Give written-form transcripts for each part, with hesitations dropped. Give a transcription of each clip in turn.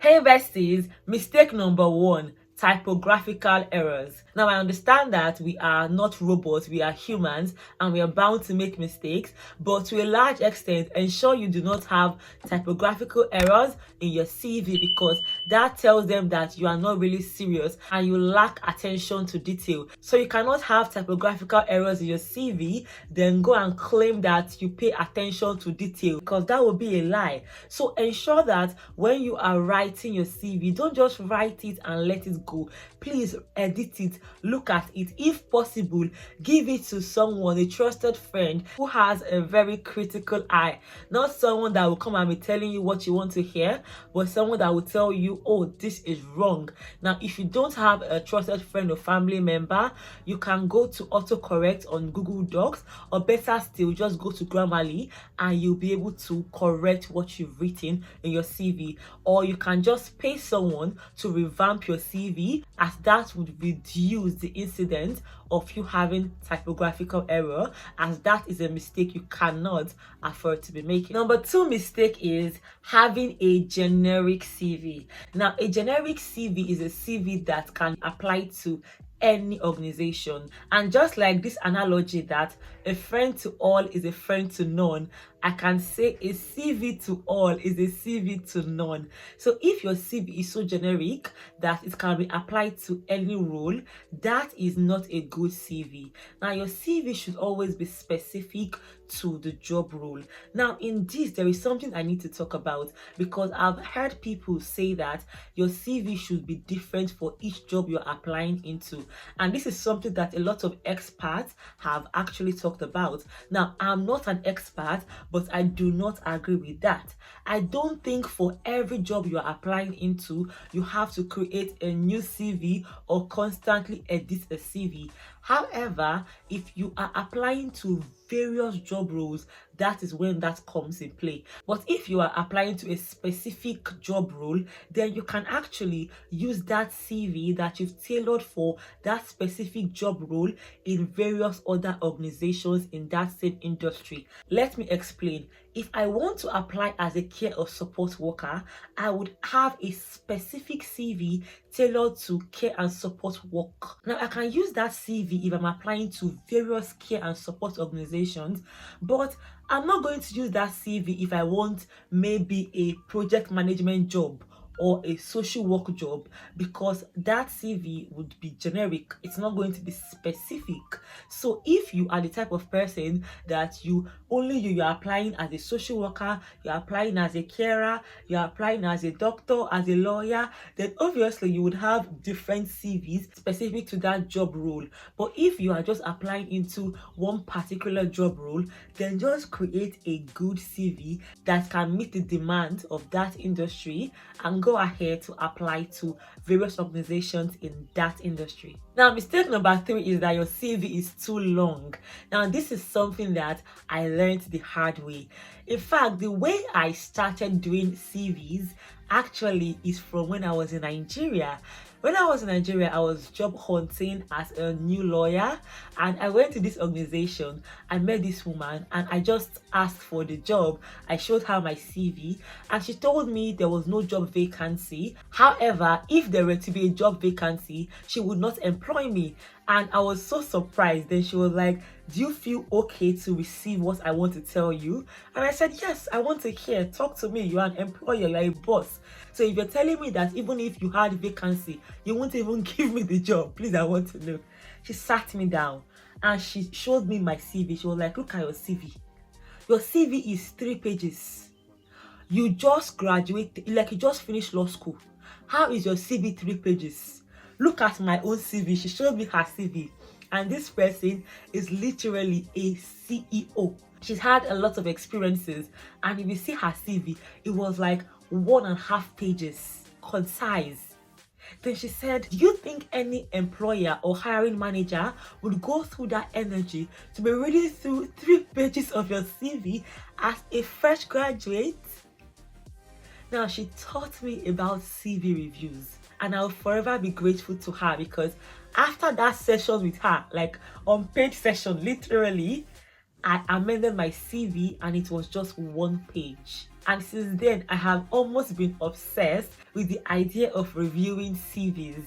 Hey besties, mistake number one, typographical errors. Now I understand that we are not robots, we are humans and we are bound to make mistakes, but to a large extent ensure you do not have typographical errors in your CV, because that tells them that you are not really serious and you lack attention to detail. So you cannot have typographical errors in your CV then go and claim that you pay attention to detail, because that would be a lie. So ensure that when you are writing your CV, don't just write it and let it go. Please edit it, look at it. If possible, give it to someone, a trusted friend who has a very critical eye. Not someone that will come and be telling you what you want to hear, but someone that will tell you, oh, this is wrong. Now, if you don't have a trusted friend or family member, you can go to autocorrect on Google Docs, or better still, just go to Grammarly and you'll be able to correct what you've written in your CV. Or you can just pay someone to revamp your CV, as that would reduce the incidence of you having typographical error, as that is a mistake you cannot afford to be making. Number two mistake is having a generic CV. Now, a generic CV is a CV that can apply to any organization, and just like this analogy that a friend to all is a friend to none, I can say a CV to all is a CV to none. So if your CV is so generic that it can be applied to any role, that is not a good CV. Now, your CV should always be specific to the job role. Now, in this, there is something I need to talk about, because I've heard people say that your CV should be different for each job you're applying into. And this is something that a lot of experts have actually talked about. Now, I'm not an expert, but I do not agree with that. I don't think for every job you are applying into, you have to create a new CV or constantly edit a CV. However, if you are applying to various job roles, that is when that comes in play. But if you are applying to a specific job role, then you can actually use that CV that you've tailored for that specific job role in various other organizations in that same industry. Let me explain. If I want to apply as a care or support worker, I would have a specific CV tailored to care and support work. Now, I can use that CV if I'm applying to various care and support organizations, but I'm not going to use that CV if I want maybe a project management job or a social work job, because that CV would be generic. It's not going to be specific. So if you are the type of person that you're applying as a social worker, you're applying as a carer, you're applying as a doctor, as a lawyer, then obviously you would have different CVs specific to that job role. But if you are just applying into one particular job role, then just create a good CV that can meet the demands of that industry and go ahead to apply to various organizations in that industry. Now, mistake number three is that your CV is too long. Now, this is something that I learned the hard way. In fact, the way I started doing CVs actually is from when I was in Nigeria. When I was in Nigeria, I was job hunting as a new lawyer, and I went to this organization. I met this woman and I just asked for the job. I showed her my CV and she told me there was no job vacancy. However, if there were to be a job vacancy, she would not employ me. And I was so surprised. Then she was like, do you feel okay to receive what I want to tell you? And I said, yes, I want to hear. Talk to me. You're an employer, you're a boss. So if you're telling me that even if you had vacancy, you won't even give me the job, please, I want to know. She sat me down and she showed me my CV. She was like, look at your CV. Your CV is 3 pages. You just graduated, like you just finished law school. How is your CV 3 pages? Look at my own CV. She showed me her CV. And this person is literally a CEO. She's had a lot of experiences. And if you see her CV, it was like 1.5 pages, concise. Then she said, do you think any employer or hiring manager would go through that energy to be reading through 3 pages of your CV as a fresh graduate? Now, she taught me about CV reviews, and I'll forever be grateful to her, because after that session with her, like on-page session, literally, I amended my CV and it was just 1 page. And since then, I have almost been obsessed with the idea of reviewing CVs.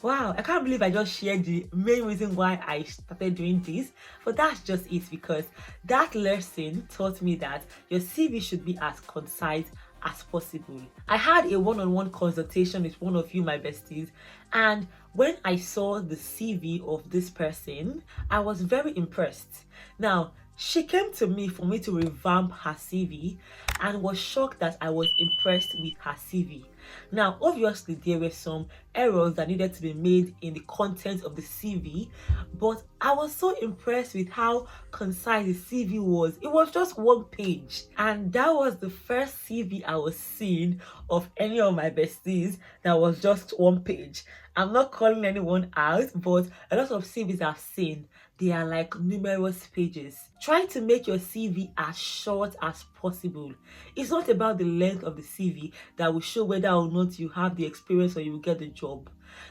Wow, I can't believe I just shared the main reason why I started doing this, but that's just it, because that lesson taught me that your CV should be as concise as possible. I had a one-on-one consultation with one of you, my besties, and when I saw the CV of this person, I was very impressed. Now, she came to me for me to revamp her CV and was shocked that I was impressed with her CV. Now, obviously, there were some errors that needed to be made in the content of the CV, but I was so impressed with how concise the CV was. It was just one page, and that was the first CV I was seeing of any of my besties that was just one page. I'm not calling anyone out, but a lot of CVs I've seen, they are like numerous pages. Try to make your CV as short as possible. It's not about the length of the CV that will show whether or not you have the experience or you will get the job.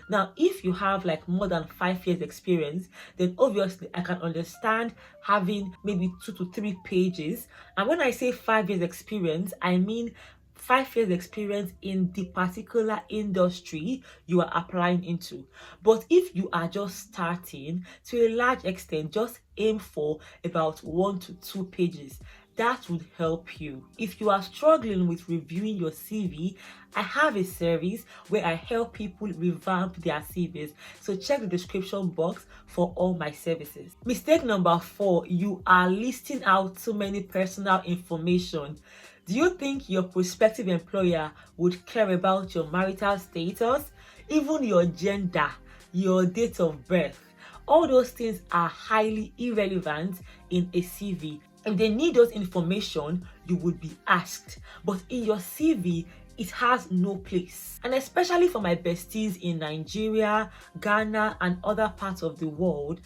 Now, if you have like more than 5 years experience, then obviously I can understand having maybe 2 to 3 pages. And when I say 5 years experience, I mean 5 years experience in the particular industry you are applying into. But if you are just starting, to a large extent, just aim for about 1 to 2 pages. That would help you. If you are struggling with reviewing your CV, I have a service where I help people revamp their CVs. So check the description box for all my services. Mistake number 4, you are listing out too many personal information. Do you think your prospective employer would care about your marital status, even your gender, your date of birth? All those things are highly irrelevant in a CV. If they need those information, you would be asked. But in your CV, it has no place. And especially for my besties in Nigeria, Ghana, and other parts of the world,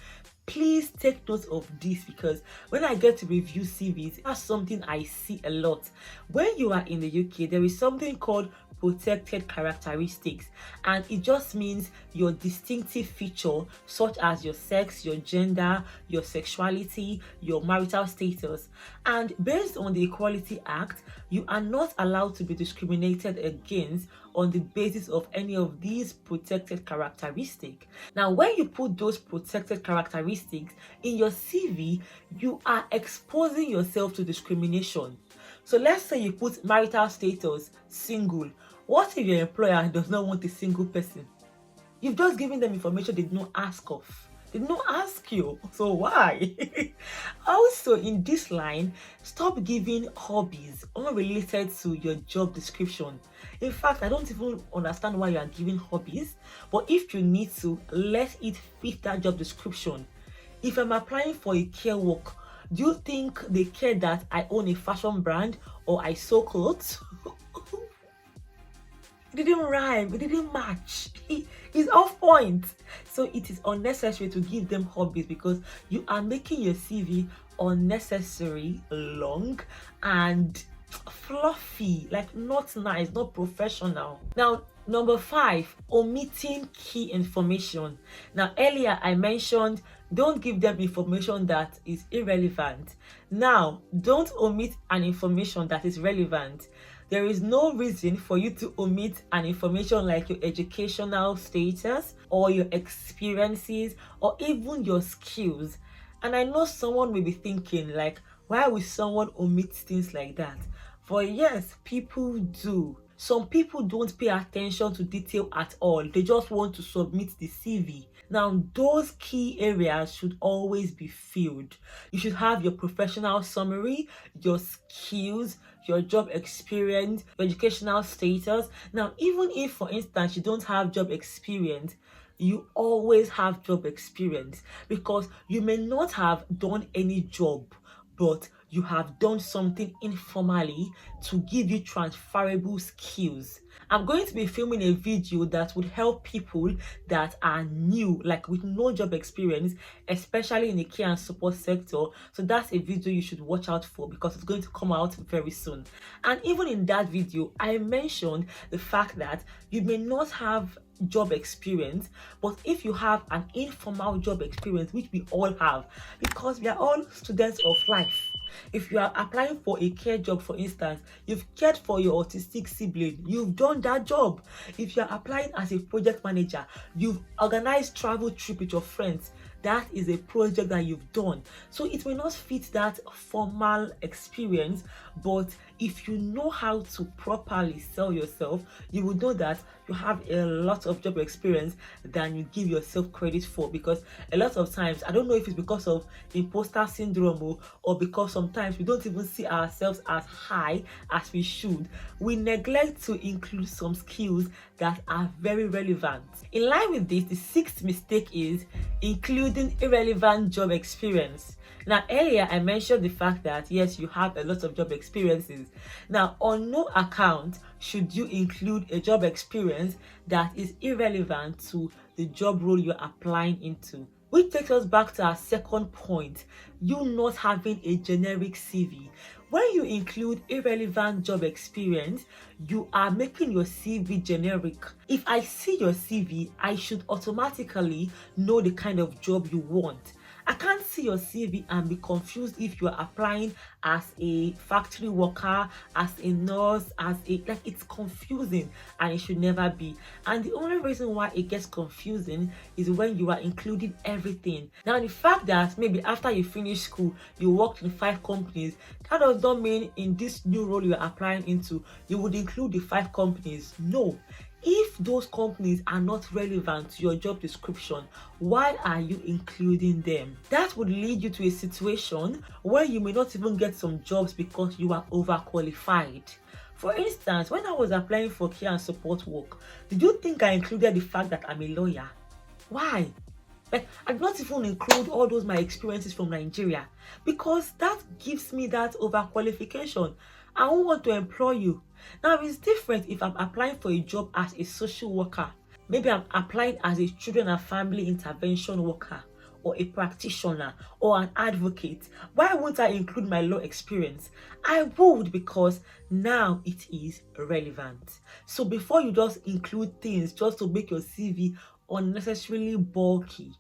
please take note of this, because when I get to review CVs, that's something I see a lot. When you are in the UK, there is something called protected characteristics, and it just means your distinctive feature, such as your sex, your gender, your sexuality, your marital status. And based on the Equality Act, you are not allowed to be discriminated against on the basis of any of these protected characteristics. Now, when you put those protected characteristics in your CV, you are exposing yourself to discrimination. So let's say you put marital status single. What if your employer does not want a single person? You've just given them information they did not ask of. They did not ask you. So why? Also, in this line, stop giving hobbies unrelated to your job description. In fact, I don't even understand why you are giving hobbies. But if you need to, let it fit that job description. If I'm applying for a care work, do you think they care that I own a fashion brand or I sew clothes? It didn't rhyme, it didn't match. It's off point. So it is unnecessary to give them hobbies, because you are making your CV unnecessary long and fluffy, like not nice, not professional. Now, number 5, omitting key information. Now, earlier I mentioned don't give them information that is irrelevant. Now, don't omit an information that is relevant. There is no reason for you to omit an information like your educational status or your experiences or even your skills. And I know someone may be thinking like, why would someone omit things like that? But yes, people do. Some people don't pay attention to detail at all. They just want to submit the CV. Now, those key areas should always be filled. You should have your professional summary, your skills, your job experience, your educational status. Now, even if, for instance, you don't have job experience, you always have job experience, because you may not have done any job, but you have done something informally to give you transferable skills. I'm going to be filming a video that would help people that are new, like with no job experience, especially in the care and support sector. So that's a video you should watch out for, because it's going to come out very soon. And even in that video, I mentioned the fact that you may not have job experience, but if you have an informal job experience, which we all have, because we are all students of life, If you are applying for a care job, for instance, you've cared for your autistic sibling, you've done that job. If you are applying as a project manager, you've organized travel trip with your friends, that is a project that you've done. So it may not fit that formal experience, but if you know how to properly sell yourself, you will know that you have a lot of job experience than you give yourself credit for. Because a lot of times, I don't know if it's because of imposter syndrome or because sometimes we don't even see ourselves as high as we should, we neglect to include some skills that are very relevant. In line with this, the sixth mistake is including irrelevant job experience. Now, earlier I mentioned the fact that yes, you have a lot of job experiences. Now, on no account should you include a job experience that is irrelevant to the job role you're applying into. Which takes us back to our second point, you not having a generic CV. When you include irrelevant job experience, you are making your CV generic. If I see your CV, I should automatically know the kind of job you want. I can't see your CV and be confused if you are applying as a factory worker, as a nurse, it's confusing, and it should never be. And the only reason why it gets confusing is when you are including everything. Now, the fact that maybe after you finish school, you worked in 5 companies, that does not mean in this new role you are applying into, you would include the 5 companies. No. If those companies are not relevant to your job description, why are you including them? That would lead you to a situation where you may not even get some jobs because you are overqualified. For instance, when I was applying for care and support work, did you think I included the fact that I'm a lawyer? Why? Like, I did not even include all those my experiences from Nigeria because that gives me that overqualification. I won't want to employ you. Now, it's different if I'm applying for a job as a social worker. Maybe I'm applying as a children and family intervention worker, or a practitioner, or an advocate. Why won't I include my law experience? I would, because now it is relevant. So before you just include things just to make your CV unnecessarily bulky,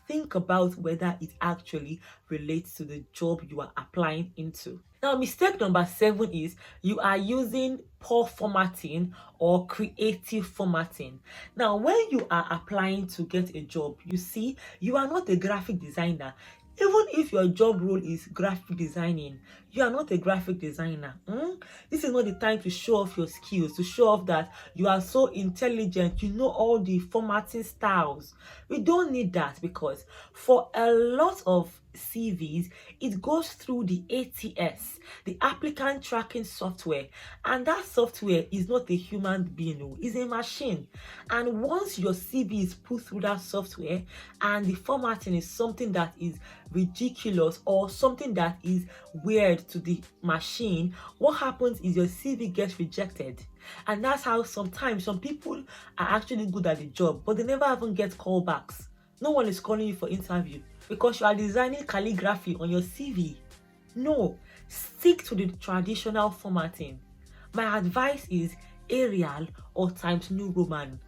think about whether it actually relates to the job you are applying into. Now, mistake number 7 is you are using poor formatting or creative formatting. Now, when you are applying to get a job, you see, you are not a graphic designer. Even if your job role is graphic designing, you are not a graphic designer. This is not the time to show off your skills, to show off that you are so intelligent, you know all the formatting styles. We don't need that, because for a lot of CVs, it goes through the ATS, the applicant tracking software, and that software is not a human being, it's a machine. And once your CV is put through that software and the formatting is something that is ridiculous or something that is weird to the machine, what happens is your CV gets rejected. And that's how sometimes some people are actually good at the job, but they never even get callbacks. No one is calling you for interview because you are designing calligraphy on your CV. No, stick to the traditional formatting. My advice is Arial or Times New Roman.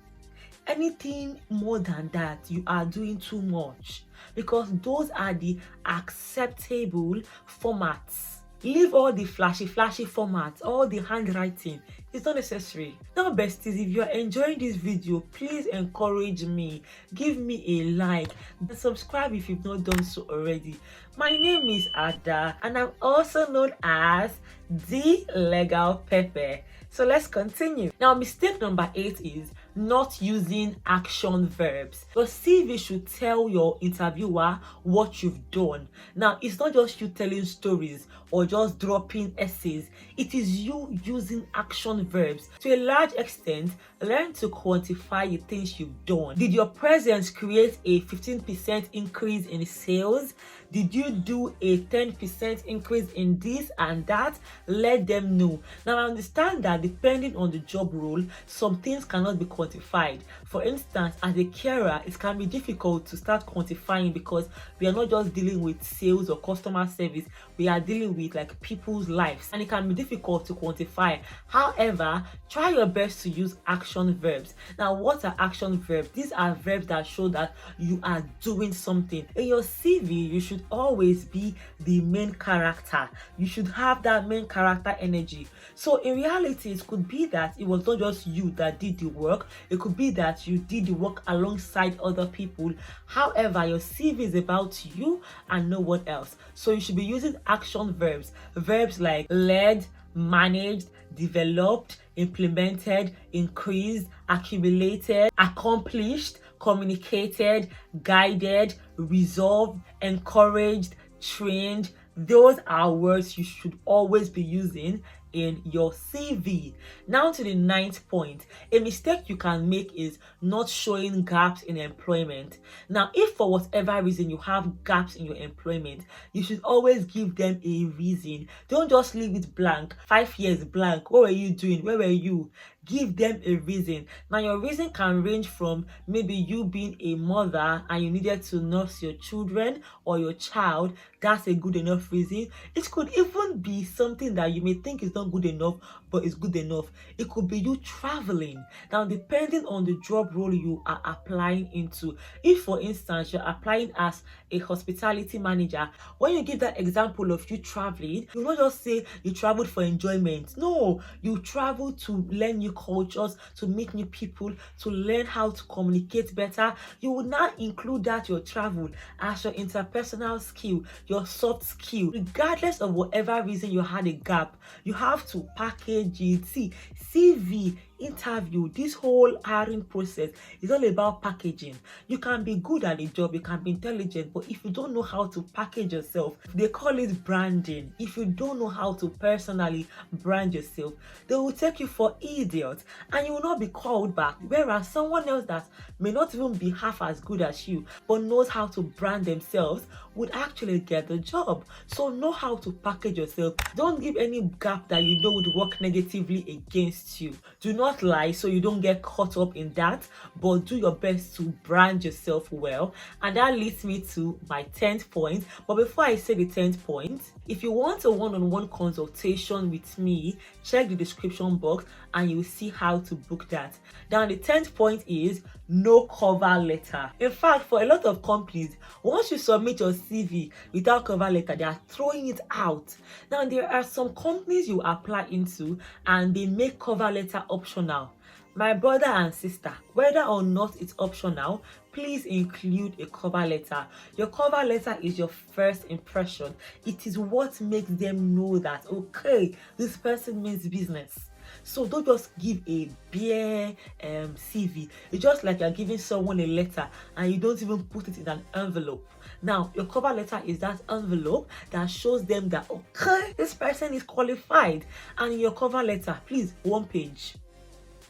Anything more than that, you are doing too much, because those are the acceptable formats. Leave all the flashy formats, all the handwriting. It's not necessary. Now, besties, if you are enjoying this video, please encourage me. Give me a like and subscribe if you've not done so already. My name is Ada, and I'm also known as the Legal Pepper. So let's continue. Now, mistake number 8 is not using action verbs. Your CV should tell your interviewer what you've done. Now, it's not just you telling stories or just dropping essays. It is you using action verbs. To a large extent, learn to quantify the things you've done. Did your presence create a 15% increase in sales? Did you do a 10% increase in this and that? Let them know. Now, I understand that depending on the job role, some things cannot be quantified quantified. For instance, as a carer, it can be difficult to start quantifying because we are not just dealing with sales or customer service, we are dealing with like people's lives, and it can be difficult to quantify. However, try your best to use action verbs. Now, what are action verbs? These are verbs that show that you are doing something. In your CV, you should always be the main character. You should have that main character energy. So in reality, it could be that it was not just you that did the work. It could be that you did the work alongside other people. However, your CV is about you and no one else. So you should be using action verbs. Verbs like led, managed, developed, implemented, increased, accumulated, accomplished, communicated, guided, resolved, encouraged, trained. Those are words you should always be using in your CV. Now to the 9th point. A mistake you can make is not showing gaps in employment. Now, if for whatever reason you have gaps in your employment, you should always give them a reason. Don't just leave it blank. 5 years blank. What were you doing? Where were you? Give them a reason. Now, your reason can range from maybe you being a mother and you needed to nurse your children or your child. That's a good enough reason. It could even be something that you may think is not good enough, but it's good enough. It could be you traveling. Now, depending on the job role you are applying into, if for instance you're applying as a hospitality manager, when you give that example of you traveling, you will not just say you traveled for enjoyment. No, you travel to learn new cultures, to meet new people, to learn how to communicate better. You would now include that your travel as your interpersonal skill, your soft skill. Regardless of whatever reason you had a gap, you have to package it. See, CV, interview, this whole hiring process is all about packaging. You can be good at a job, you can be intelligent, but if you don't know how to package yourself, they call it branding. If you don't know how to personally brand yourself, they will take you for idiot and you will not be called back. Whereas someone else that may not even be half as good as you but knows how to brand themselves would actually get the job. So know how to package yourself. Don't give any gap that you know would work negatively against you. Do not lie so you don't get caught up in that, but do your best to brand yourself well. And that leads me to my 10th point. But before I say the 10th point, if you want a one-on-one consultation with me, check the description box and you will see how to book that. Now, the 10th point is no cover letter. In fact, for a lot of companies, once you submit your CV without cover letter, they are throwing it out. Now, there are some companies you apply into and they make cover letter optional. My brother and sister, whether or not it's optional, please include a cover letter. Your cover letter is your first impression. It is what makes them know that, okay, this person means business. So don't just give a bare CV. It's just like you're giving someone a letter and you don't even put it in an envelope. Now, your cover letter is that envelope that shows them that, okay, this person is qualified. And in your cover letter, please, 1 page.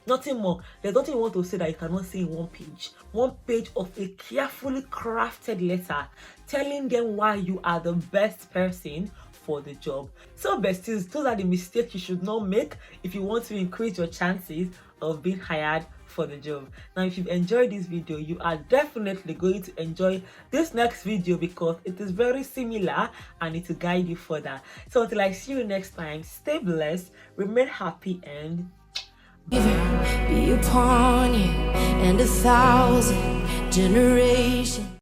Nothing more. There's nothing you want to say that you cannot say in 1 page. 1 page of a carefully crafted letter telling them why you are the best person for the job. So besties, those are the mistakes you should not make if you want to increase your chances of being hired for the job. Now, if you've enjoyed this video, you are definitely going to enjoy this next video because it is very similar and it will guide you further. So until I see you next time, stay blessed, remain happy, and be upon you and 1,000 generations.